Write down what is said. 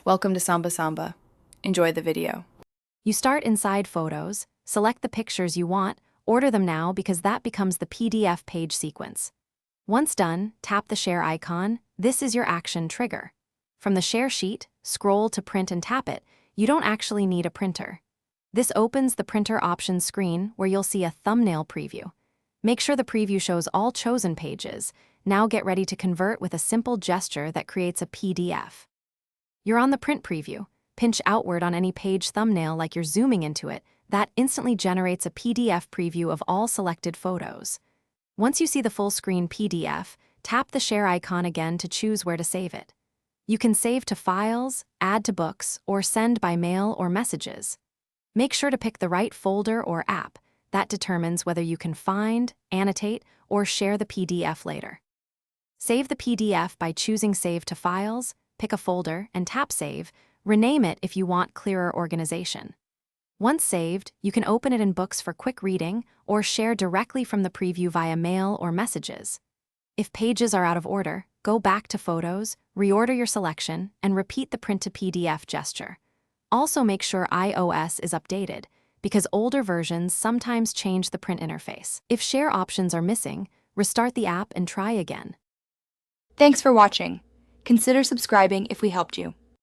Welcome to Samba Samba. Enjoy the video. You start inside Photos, select the pictures you want, order them now because that becomes the PDF page sequence. Once done, tap the share icon. This is your action trigger. From the share sheet, scroll to print and tap it. You don't actually need a printer. This opens the printer options screen where you'll see a thumbnail preview. Make sure the preview shows all chosen pages. Now get ready to convert with a simple gesture that creates a PDF. You're on the print preview. Pinch outward on any page thumbnail like you're zooming into it. That instantly generates a PDF preview of all selected photos. Once you see the full screen PDF, tap the share icon again to choose where to save it. You can save to Files, add to Books, or send by mail or messages. Make sure to pick the right folder or app. That determines whether you can find, annotate, or share the PDF later. Save the PDF by choosing Save to Files, pick a folder, and tap Save. Rename it if you want clearer organization. Once saved, you can open it in Books for quick reading or share directly from the preview via mail or messages. If pages are out of order, go back to Photos, reorder your selection, and repeat the print to PDF gesture. Also make sure iOS is updated, because older versions sometimes change the print interface. If share options are missing, restart the app and try again. Thanks for watching. Consider subscribing if we helped you.